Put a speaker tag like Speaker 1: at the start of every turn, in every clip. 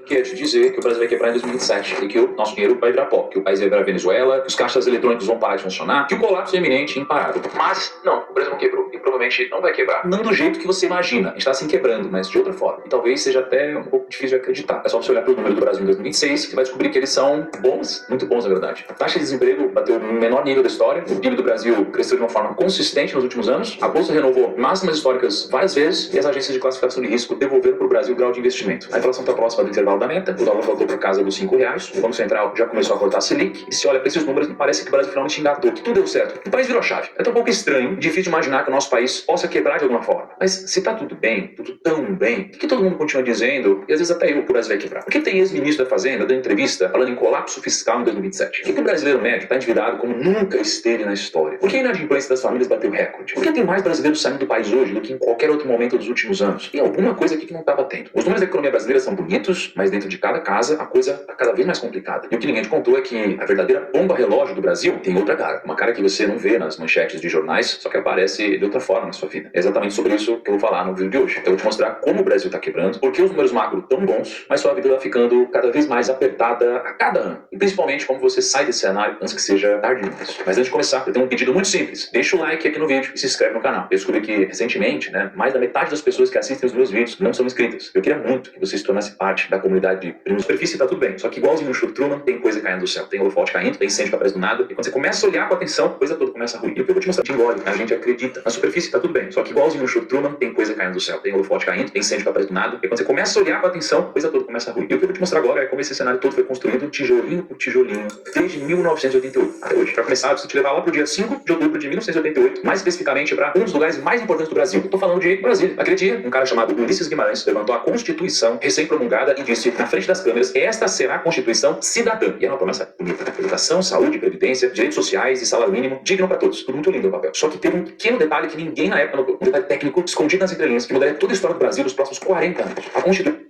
Speaker 1: que é te dizer que o Brasil vai quebrar em 2027 e que o nosso dinheiro vai virar pó, que o país vai virar Venezuela, que os caixas eletrônicos vão parar de funcionar, que o colapso é iminente e imparável. Mas, não, o Brasil não quebrou e provavelmente não vai quebrar. Não do jeito que você imagina, a gente tá assim quebrando, mas de outra forma. E talvez seja até um pouco difícil de acreditar. É só você olhar pro número do Brasil em 2026 que vai descobrir que eles são bons, muito bons na verdade. A taxa de desemprego bateu no menor nível da história, o PIB do Brasil cresceu de uma forma consistente nos últimos anos, a Bolsa renovou máximas históricas várias vezes e as agências de classificação de risco devolveram pro Brasil o grau de investimento. A inflação está próxima do intervalo da meta, o dólar voltou para casa dos R$5, o Banco Central já começou a cortar a Selic, e se olha para esses números, parece que o Brasil finalmente engatou, que tudo deu certo. O país virou a chave. É tão pouco estranho, difícil de imaginar que o nosso país possa quebrar de alguma forma. Mas se tá tudo bem, tudo tão bem, por que todo mundo continua dizendo, e às vezes até eu, que o Brasil vai quebrar? Por que tem ex-ministro da Fazenda dando entrevista falando em colapso fiscal em 2027? Por que o brasileiro médio está endividado como nunca esteve na história? Por que a inadimplência das famílias bateu recorde? Por que tem mais brasileiros saindo do país hoje do que em qualquer outro momento dos últimos anos? Tem alguma coisa aqui que não tá batendo. Os números da economia brasileira são bonitos, mas dentro de cada casa a coisa tá cada vez mais complicada. E o que ninguém te contou é que a verdadeira bomba relógio do Brasil tem outra cara. Uma cara que você não vê nas manchetes de jornais, só que aparece de outra forma na sua vida. É exatamente sobre isso que eu vou falar no vídeo de hoje. Eu vou te mostrar como o Brasil tá quebrando, por que os números macro tão bons, mas sua vida vai ficando cada vez mais apertada a cada ano. E principalmente como você sai desse cenário antes que seja tarde demais. Mas antes de começar, eu tenho um pedido muito simples. Deixa o like aqui no vídeo e se inscreve no canal. Eu descobri que recentemente, mais da metade das pessoas que assistem os meus vídeos não são inscritas. Eu queria muito que você se tornasse parte da comunidade de primos. Superfície tá tudo bem, só que igualzinho no show Truman, tem coisa caindo do céu. Tem holofote caindo, tem incêndio que aparece do nada, e quando você começa a olhar com atenção, a coisa toda começa a ruir. E o que eu vou te mostrar, te engole, a gente acredita. Na superfície tá tudo bem, só que igualzinho no show Truman, tem coisa caindo do céu. Tem holofote caindo, tem incêndio que aparece do nada, e quando você começa a olhar com atenção, a coisa toda começa a ruir. E o que eu vou te mostrar agora é como esse cenário todo foi construído tijolinho por tijolinho, desde 1988 até hoje. Pra começar, eu preciso te levar lá pro dia 5 de outubro de 1988, mais especificamente para um dos lugares mais importantes do Brasil. Eu tô falando de Brasília. Naquele dia, um cara chamado Ulisses Guimarães levantou a Constituição recém-promulgada e disse, na frente das câmeras, esta será a Constituição cidadã. E é uma promessa bonita, né? Educação, saúde, previdência, direitos sociais e salário mínimo digno para todos. Tudo muito lindo no papel. Só que teve um pequeno detalhe que ninguém na época notou, um detalhe técnico escondido nas entrelinhas, que mudaria toda a história do Brasil nos próximos 40 anos. A Constituição...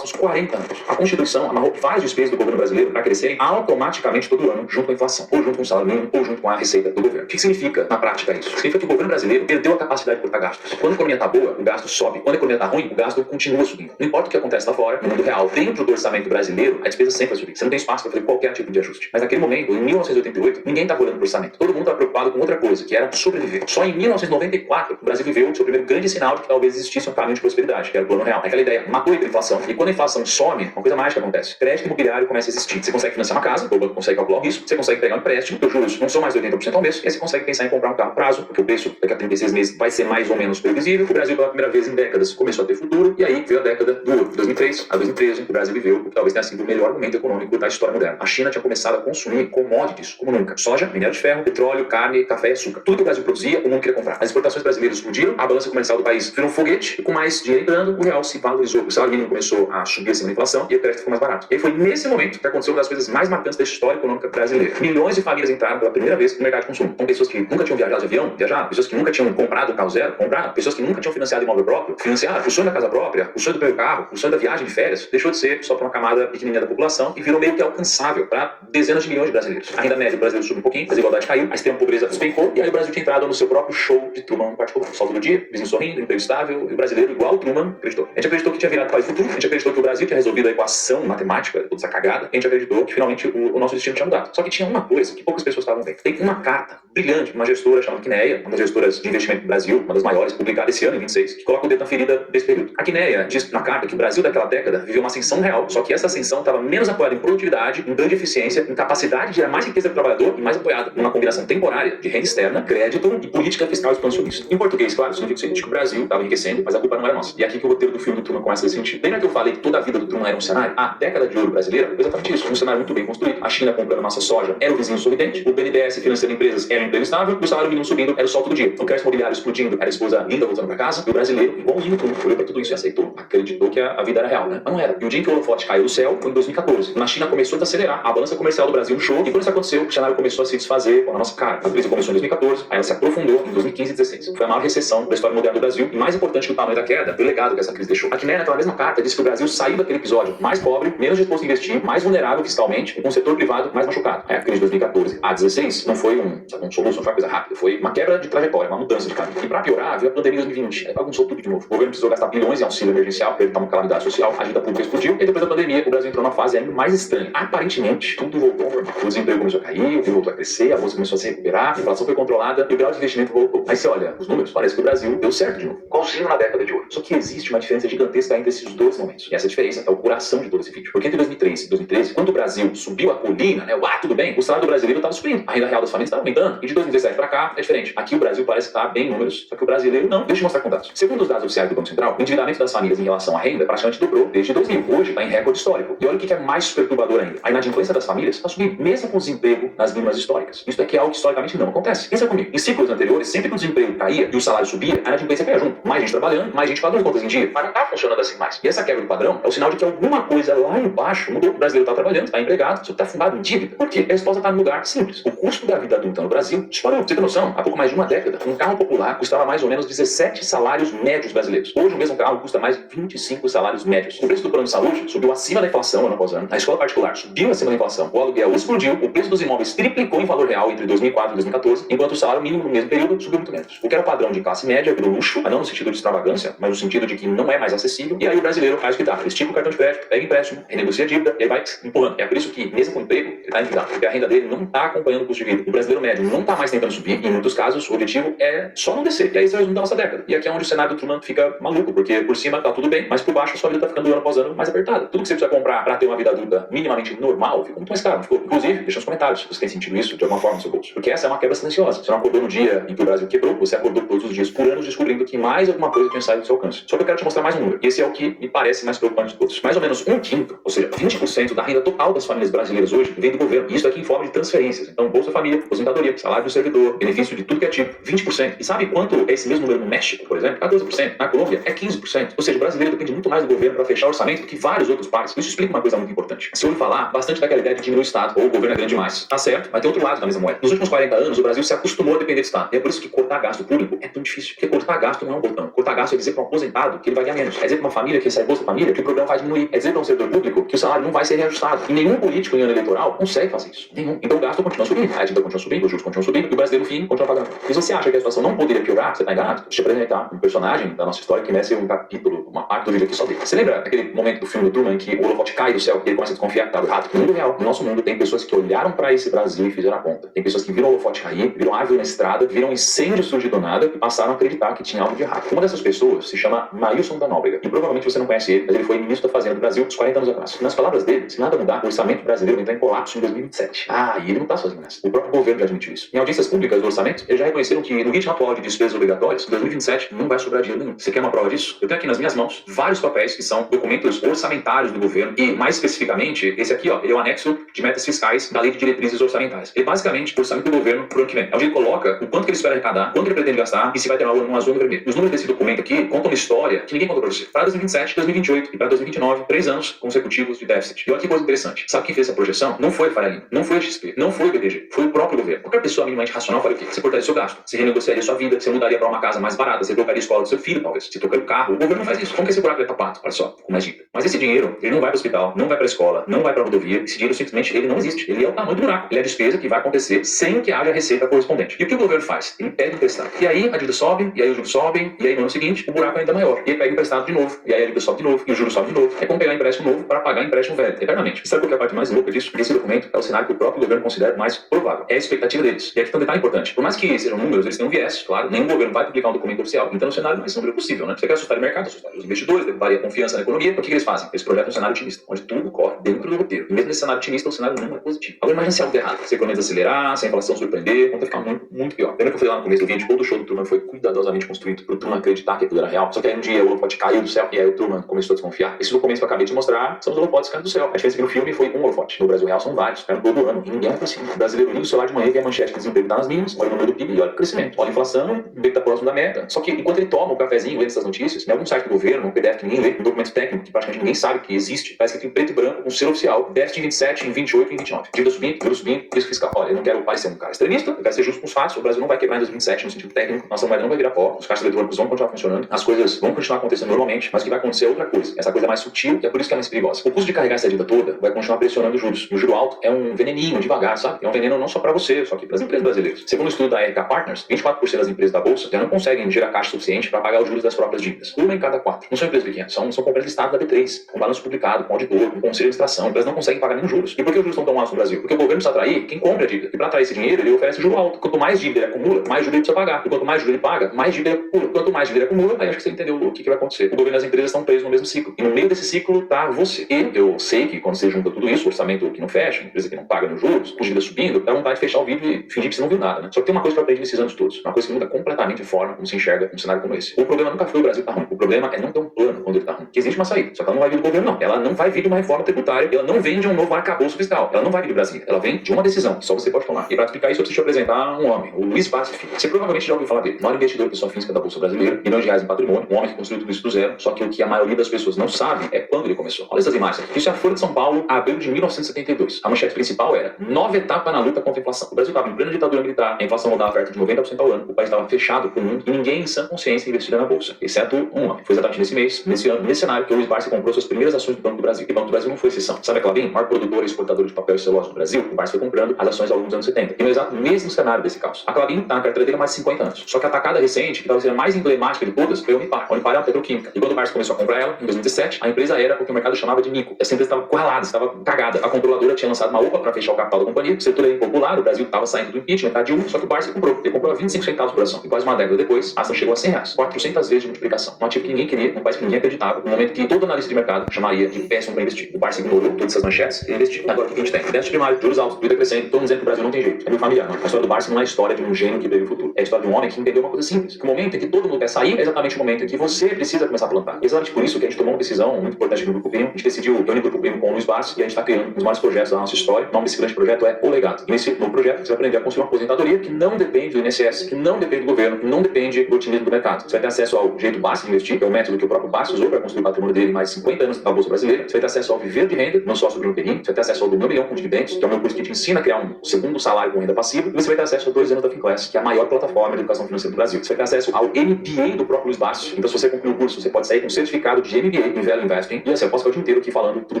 Speaker 1: Nos 40 anos. A Constituição amarrou vários despesas do governo brasileiro para crescerem automaticamente todo ano, junto com a inflação, ou junto com o salário mínimo, ou junto com a receita do governo. O que significa, na prática, isso? Significa que o governo brasileiro perdeu a capacidade de cortar gastos. Quando a economia está boa, o gasto sobe. Quando a economia está ruim, o gasto continua subindo. Não importa o que acontece lá fora, no mundo real, dentro do orçamento brasileiro, a despesa sempre vai subir. Você não tem espaço para fazer qualquer tipo de ajuste. Mas naquele momento, em 1988, ninguém estava olhando para o orçamento. Todo mundo estava preocupado com outra coisa, que era sobreviver. Só em 1994, o Brasil viveu o seu primeiro grande sinal de que talvez existisse um caminho de prosperidade, que era o plano real. Aquela ideia matou a inflação. E quando a inflação some, uma coisa mágica acontece. Crédito imobiliário começa a existir. Você consegue financiar uma casa, o banco consegue calcular o risco, você consegue pegar um empréstimo, os juros não são mais de 80% ao mês, e aí você consegue pensar em comprar um carro a prazo, porque o preço daqui a 36 meses vai ser mais ou menos previsível. O Brasil, pela primeira vez em décadas, começou a ter futuro, e aí veio a década do ouro. De 2003 a 2013, o Brasil viveu o que talvez tenha sido o melhor momento econômico da história moderna. A China tinha começado a consumir commodities como nunca. Soja, minério de ferro, petróleo, carne, café e açúcar. Tudo que o Brasil produzia, o mundo queria comprar. As exportações brasileiras explodiram, a balança comercial do país virou um foguete, e com mais dinheiro entrando, o real se valorizou. O salário mínimo começou a subir acima da inflação, e o crédito ficou mais barato. E foi nesse momento que aconteceu uma das coisas mais marcantes da história econômica brasileira. Milhões de famílias entraram pela primeira vez no mercado de consumo. Com pessoas que nunca tinham viajado de avião, viajaram. Pessoas que nunca tinham comprado um carro zero, compraram. Pessoas que nunca tinham financiado imóvel próprio, financiaram. O sonho da casa própria, o sonho do primeiro carro, o sonho da viagem de férias, deixou de ser só para uma camada pequenininha da população e virou meio que alcançável para dezenas de milhões de brasileiros. A renda média do brasileiro subiu um pouquinho, a desigualdade caiu, a extrema pobreza despencou e aí o Brasil tinha entrado no seu próprio show de Truman particular. Sol todo dia, vizinho sorrindo, emprego estável, e o brasileiro, igual o Truman, acreditou. A gente acreditou que tinha virado país futuro, a gente acreditou que o Brasil tinha resolvido a equação matemática, toda essa cagada, a gente acreditou que finalmente o nosso destino tinha mudado. Só que tinha uma coisa que poucas pessoas estavam vendo. Tem uma carta brilhante de uma gestora chamada Quineia, uma das gestoras de investimento do Brasil, uma das maiores, publicada esse ano, em 26, que coloca o dedo na ferida desse período. A Quineia diz na carta que o Brasil daquela década viveu uma ascensão real, só que essa ascensão estava menos apoiada em produtividade, em ganho de eficiência, em capacidade de gerar mais riqueza para o trabalhador e mais apoiada numa combinação temporária de renda externa, crédito e política fiscal expansionista. Em português, claro, significa o seguinte, que o Brasil estava enriquecendo, mas a culpa não era nossa. E aqui que o roteiro do filme do Truman começa a sentir. Lembra que eu falei que toda a vida do Truman era um cenário? A década de ouro brasileira, exatamente isso, um cenário muito bem construído. A China comprando nossa soja era o vizinho sorridente, o BNDES financiando empresas era um emprego estável, o salário mínimo subindo era o sol todo dia. O crédito imobiliário explodindo era a esposa linda voltando para casa, e o brasileiro, igualzinho Truman, olhou para tudo isso e aceitou, acreditou que a vida era real, né? Mas não era. E o dia em que o holofote caiu do céu foi em 2014. Na China começou a desacelerar, a balança comercial do Brasil inchou, e quando isso aconteceu, o cenário começou a se desfazer com a nossa cara. A crise começou em 2014, aí ela se aprofundou em 2015 e 2016. Foi a maior recessão da história moderna do Brasil, e mais importante que o tamanho da queda, foi o legado que essa crise deixou. A Quineia, naquela mesma carta, disse que o Brasil saiu daquele episódio mais pobre, menos disposto a investir, mais vulnerável fiscalmente, e com o setor privado mais machucado. A crise de 2014 a 2016 não foi um um soluço, não foi uma coisa rápida, foi uma quebra de trajetória, uma mudança de caminho. E pra piorar, veio a pandemia em 2020, bagunçou tudo de novo. O governo precisou gastar bilhões em auxílio emergencial para evitar uma calamidade social, a agenda pública explodiu, e depois da pandemia, o Brasil entrou numa fase ainda mais estranha. Aparentemente, tudo voltou ao normal. O desemprego começou a cair, o PIB voltou a crescer, a bolsa começou a se recuperar, a inflação foi controlada e o grau de investimento voltou. Aí você olha os números, parece que o Brasil deu certo de novo. Igualzinho na década de ouro. Só que existe uma diferença gigantesca entre esses dois momentos. E essa diferença é o coração de todo esse vídeo. Porque entre 2003 e 2013, quando o Brasil subiu a colina, né, tudo bem, o salário do brasileiro estava subindo, a renda real das famílias estava aumentando. E de 2017 para cá é diferente. Aqui o Brasil parece estar bem em números, só que o brasileiro não. Deixa eu mostrar com dados. Segundo os dados oficiais do Banco Central, o endividamento das famílias em relação à renda praticamente dobrou desde 2000. Hoje está em recorde histórico. E olha o que é mais perturbador ainda. A inadimplência das famílias está subindo, mesmo com o desemprego nas mínimas históricas. Isso é algo que historicamente não acontece. Pensa comigo. Em ciclos anteriores, sempre que o desemprego caía e o salário subia, a inadimplência caía junto. Mais gente trabalhando, mais gente pagando contas em dia. Mas não está funcionando assim mais. E essa quebra do padrão é o sinal de que alguma coisa lá embaixo mudou. O brasileiro está trabalhando, está empregado, só está afundado em dívida. Por quê? A resposta está no lugar simples. O custo da vida adulta no Brasil disparou. Você tem noção? Há pouco mais de uma década, um carro popular custava mais ou menos 17 salários médios brasileiros. Hoje o mesmo carro custa mais 25 salários médios. O preço do plano de saúde subiu acima da inflação ano após ano. A escola particular subiu acima da inflação. O aluguel explodiu. O preço dos imóveis triplicou em valor real entre 2004 e 2014, enquanto o salário mínimo no mesmo período subiu muito menos. O que era padrão de classe média virou luxo, mas não no sentido de extravagância, mas no sentido de que não é mais acessível. E aí o brasileiro faz o que dá. Ele estica o cartão de crédito, pega empréstimo, renegocia a dívida, ele vai empurrando. É por isso que, mesmo com emprego, ele está endividado, porque a renda dele não está acompanhando o custo de vida. O brasileiro médio não está mais tentando subir, e em muitos casos o objetivo é só não descer. E aí esse é o resumo da nossa década. E aqui é onde o cenário do Truman fica maluco, porque por cima tá tudo bem, mas por baixo a sua vida tá ficando ano após ano mais apertada. Tudo que você precisa comprar para ter uma vida adulta minimamente normal ficou muito mais caro, não ficou? Inclusive, deixa nos comentários se você tem sentido isso de alguma forma no seu bolso. Porque essa é uma quebra silenciosa. Você não acordou no dia em que o Brasil quebrou, você acordou todos os dias por anos descobrindo que mais alguma coisa tinha saído do seu alcance. Só que eu quero te mostrar mais um número. E esse é o que me parece mais preocupante de todos. Mais ou menos um quinto, ou seja, 20% da renda total das famílias brasileiras hoje vem do governo. E isso aqui em forma de transferências. Então, Bolsa Família, aposentadoria, salário do servidor, benefício de tudo que é tipo, 20%. E sabe quanto é esse mesmo número no México, por exemplo? 14%. Na Colômbia é 15%. Ou seja, o brasileiro depende muito mais do governo para fechar o orçamento do que vários outros países. Isso explica uma coisa muito importante. Se eu ouvi falar bastante daquela ideia de diminuir o Estado, ou o governo é grande demais. Tá certo, mas tem outro lado da mesma moeda. Nos últimos 40 anos, o Brasil se acostumou a depender do Estado. E é por isso que cortar gasto público é tão difícil. Porque cortar gasto não é um botão. Cortar gasto é dizer para um aposentado que ele vai ganhar menos. É dizer para uma família que recebe Bolsa Família que o programa vai diminuir. É dizer para um servidor público que o salário não vai ser reajustado. E nenhum político em ano eleitoral consegue fazer isso. Nenhum. Então o gasto continua subindo, a dívida continua subindo, os juros continuam subindo, e o brasileiro, no fim, continua pagando. E se você acha que a situação não poderia piorar, você está enganado. Deixa eu te apresentar um personagem da nossa história que merece um capítulo, uma parte do vídeo aqui só dele. Você lembra aquele momento do filme do Truman em que o holofote cai do céu e ele começa a desconfiar que tá do rato? No mundo real, no nosso mundo, tem pessoas que olharam para esse Brasil e fizeram a conta. Tem pessoas que viram o holofote cair, viram árvore na estrada, viram incêndio surgir do nada e passaram a acreditar que tinha algo de errado. Uma dessas pessoas se chama Maílson da Nóbrega. E provavelmente você não conhece ele, mas ele foi ministro da Fazenda do Brasil uns 40 anos atrás. Nas palavras dele, se nada mudar, o orçamento brasileiro vai entrar em colapso em 2027. E ele não tá sozinho nessa. O próprio governo já admitiu isso. Em audiências públicas do orçamento, eles já reconheceram que no ritmo atual de despesas obrigatórias, em 2027 não vai sobrar dinheiro nenhum. Você quer uma prova disso? Eu tenho aqui nas minhas mãos vários papéis que são documentos orçamentários do governo e, mais especificamente, esse aqui, ele é o anexo de metas fiscais da Lei de Diretrizes Orçamentárias. Ele basicamente o orçamento do governo pro ano que vem. É onde ele coloca o quanto que ele espera arrecadar, quanto ele pretende gastar e se vai ter um azul ou um vermelho. Os números desse documento aqui contam uma história que ninguém contou pra você. Para 2027, 2028 e para 2029, 3 anos consecutivos de déficit. E olha que coisa interessante. Sabe quem fez essa projeção? Não foi a Faria Lima, não foi a XP, não foi o BTG, foi o próprio governo. Qualquer pessoa minimamente racional faria o quê? Você cortaria seu gasto, você renegociaria sua vida, você mudaria para uma casa mais barata, você trocaria a escola do seu filho, talvez, você trocaria o carro. O governo não faz isso. Como que esse buraco vai tapado? Olha só, com mais dívida. Mas esse dinheiro, ele não vai para o hospital, não vai para a escola, não vai para a rodovia. Esse dinheiro simplesmente ele não existe. Ele é o tamanho do buraco. Ele é a despesa que vai acontecer sem que haja receita correspondente. E o que o governo faz? Ele pega emprestado. E aí a dívida sobe, e aí os juros sobem, e aí no ano seguinte o buraco é ainda maior. E aí pega emprestado de novo, e aí a dívida sobe de novo, e o juros sobe de novo. É como pegar empréstimo novo para pagar empréstimo velho, eternamente. E sabe qual que é a parte mais louca disso? Esse documento é o cenário que o próprio governo considera mais provável. É a expectativa deles. E aqui tem um detalhe importante. Por mais que sejam números, eles têm um viés, claro. Nenhum governo vai publicar um documento oficial. Então o cenário mais sombrio possível, né? Você quer assustar o mercado, assustar os investidores, derrubar a confiança na economia. O que eles fazem? Eles projetam um cenário otimista, onde tudo corre dentro do roteiro. E mesmo nesse cenário otimista, o cenário não é positivo. Agora imagina se algo der errado. Se a economia desacelerar, se a inflação surpreender, vai ficar muito, muito pior. Lembra que eu falei lá no começo do vídeo, todo o show do Truman foi cuidadosamente construído pro Truman acreditar que aquilo era real. Só que aí um dia o holofote caiu do céu e aí o Truman começou a desconfiar. Esses documentos que eu acabei de mostrar são os holofotes caindo do céu. A diferença é que no filme foi um holofote. No Brasil real são vários, caem todo ano. E ninguém vai pra cima. O brasileiro liga o celular de manhã e vê a manchete que o desemprego tá nas mínimas, olha o número do PIB e olha o crescimento. Olha a inflação, vê que tá próximo da meta. Só que enquanto ele toma o cafezinho, lê essas notícias, em algum site do governo, um PDF que ninguém lê, um documento técnico que praticamente ninguém sabe que existe, tá escrito em preto e branco, um selo oficial, déficit em 27, em 28 e em 29. Dívida subindo, juros subindo, risco fiscal. Olha, eu não quero o país ser um cara extremista, eu quero ser justo com os fatos, o Brasil não vai quebrar em 2027 no sentido técnico, nossa moeda não vai virar pó, os caixas eletrônicos vão continuar funcionando, as coisas vão continuar acontecendo normalmente, mas o que vai acontecer é outra coisa. Essa coisa é mais sutil e é por isso que é mais perigosa. O custo de carregar essa dívida toda vai continuar pressionando os juros. E o juro alto é um veneninho, devagar, sabe? É um veneno não só pra você, só que para das empresas brasileiras. Segundo o estudo da RK Partners, 24% das empresas da Bolsa já não conseguem gerar caixa suficiente para pagar os juros das próprias dívidas. Uma em cada 4. Não são empresas pequenas, são companhias listadas da B3, com balanço publicado, com auditor, com conselho de administração. Elas não conseguem pagar nenhum juros. E por que os juros estão tão altos no Brasil? Porque o governo precisa atrair quem compra a dívida. E para atrair esse dinheiro, ele oferece juro alto. Quanto mais dívida ele acumula, mais juros ele precisa pagar. E quanto mais juros ele paga, mais dívida ele acumula. Quanto mais dívida ele acumula, aí acho que você entendeu o que vai acontecer. O governo e as empresas estão presos no mesmo ciclo. E no meio desse ciclo tá você. E eu sei que quando você junta tudo isso, orçamento que não fecha, empresa que não paga nos juros, com dívida subindo, dá vontade de fechar o vídeo e fingir que você não viu nada, né? Só que tem uma coisa que eu aprendi nesses anos todos. Uma coisa que muda completamente a forma como se enxerga um cenário como esse. O problema nunca foi o Brasil tá ruim. O problema é não ter um plano quando ele tá ruim. Que existe uma saída. Só que ela não vai vir do governo, não. Ela não vai vir de uma reforma tributária. Ela não vem de um novo arcabouço fiscal. Ela não vai vir do Brasil. Ela vem de uma decisão que só você pode tomar. E para explicar isso, eu preciso te apresentar um homem, o Luiz Barsi Filho. Você provavelmente já ouviu falar dele. Maior investidor pessoa física da Bolsa Brasileira, milhões de reais em patrimônio, um homem que construiu tudo isso do zero. Só que o que a maioria das pessoas não sabe é quando ele começou. Olha essas imagens aqui. Isso é a Folha de São Paulo, abril de 1972. A manchete principal era: nova etapa na luta contra a inflação. O Brasil estava em plena ditadura militar, a inflação rodava perto de 90% ao ano, o país estava fechado com o mundo e ninguém em sã consciência investia na Bolsa, exceto um homem. Foi exatamente nesse mês, nesse ano, nesse cenário, que o Luiz Barsi comprou suas primeiras ações do Banco do Brasil. E o Banco do Brasil não foi exceção. Sabe a Klabin, maior produtora e exportadora de papel e celulose do Brasil? O Barsi foi comprando as ações ao longo dos anos 70. E no exato mesmo cenário desse caos. A Klabin está na carteira dele há mais de 50 anos. Só que a atacada recente, que talvez seja a mais emblemática de todas, foi a Unipar. A Unipar é uma petroquímica. E quando o Barsi começou a comprar ela, em 2017, a empresa era o que o mercado chamava de mico. Essa empresa estava corralada, estava cagada. A controladora tinha lançado uma OPA para fechar o capital da companhia. O setor era impopular, o Brasil estava saindo do impeachment, da Dilma, só que o Barsi comprou. Ele comprou a 25 centavos por ação. E quase uma década depois, a ação chegou a 100 reais. 400 vezes de multiplicação. Um ativo que ninguém queria, um país que ninguém acreditava, no momento que todo analista de mercado chamaria de péssimo para investir. O Barsi ignorou todas essas manchetes e investiu. Agora o que a gente tem? Déficit primário, juros altos, dívida crescendo, todo mundo dizendo que o Brasil não tem jeito. É meio familiar, não. A história do Barsi não é a história de um gênio que veio o futuro. É a história de um homem que entendeu uma coisa simples. Que o momento em que todo mundo quer sair é exatamente o momento em que você precisa começar a plantar. E exatamente por isso que a gente tomou uma decisão muito importante no Grupo Primo. A gente decidiu reunir o Grupo Primo com o Luiz Barsi e a gente está criando um dos maiores projetos da nossa história. O nome desse grande projeto é O Legado. E nesse novo projeto, você vai aprender a construir uma aposentadoria que não depende do INSS, que não depende do governo, que não depende do otimismo do mercado. Você vai ter acesso ao jeito Barsi de investir, que é o método que o próprio Barsi usou para construir o patrimônio dele em mais de 50 anos na Bolsa Brasileira. Você vai ter acesso ao viver de renda, não só sobre um período. Você vai ter acesso ao do 1 milhão com dividendos, que é o meu curso que te ensina a criar um segundo salário com renda passiva. E você vai ter acesso a 2 anos da Finclass, que é a maior plataforma de educação financeira do Brasil. Você vai ter acesso ao MBA do próprio Luiz Barsi. Então, se você concluir o curso, você pode sair com um certificado de MBA em Value Investing. E assim, eu posso ficar o dia inteiro aqui falando tudo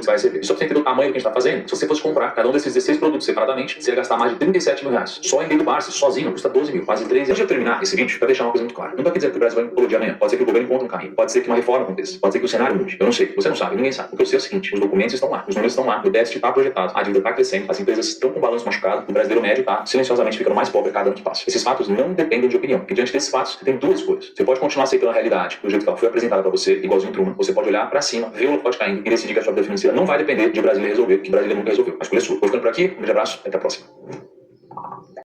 Speaker 1: que você vai receber. E só pra você entender o tamanho do que a gente tá fazendo, se você fosse comprar cada um desses 16 produtos separadamente, você ia gastar mais de 37 mil reais. Só o MBA do Barsi, sozinho, custa 12 mil, quase 13. Antes de eu terminar esse vídeo, pra deixar uma coisa muito clara. Não tô aqui dizendo que o Brasil vai implodir amanhã. Pode ser que o governo encontre um caminho. Pode ser que uma reforma aconteça. Pode ser que o cenário mude. Eu não sei. Você não sabe. Ninguém sabe. O que eu sei é o seguinte: os documentos estão lá. Os números estão lá. O déficit tá projetado. A dívida tá crescendo. As empresas estão com o balanço machucado. O brasileiro médio tá silenciosamente ficando mais pobre a cada ano que passa. Esses fatos não dependem de opinião. E diante desses fatos, você tem duas escolhas. Você pode continuar aceitando a realidade do jeito que ela foi apresentada pra você, igualzinho Truman. Você pode olhar pra cima, ver o holofote caindo e decidir que a sua vida financeira não vai depender de Brasília resolver, que Brasília nunca resolveu. A escolha é sua. Vou ficando por aqui. Um grande abraço. Até a próxima.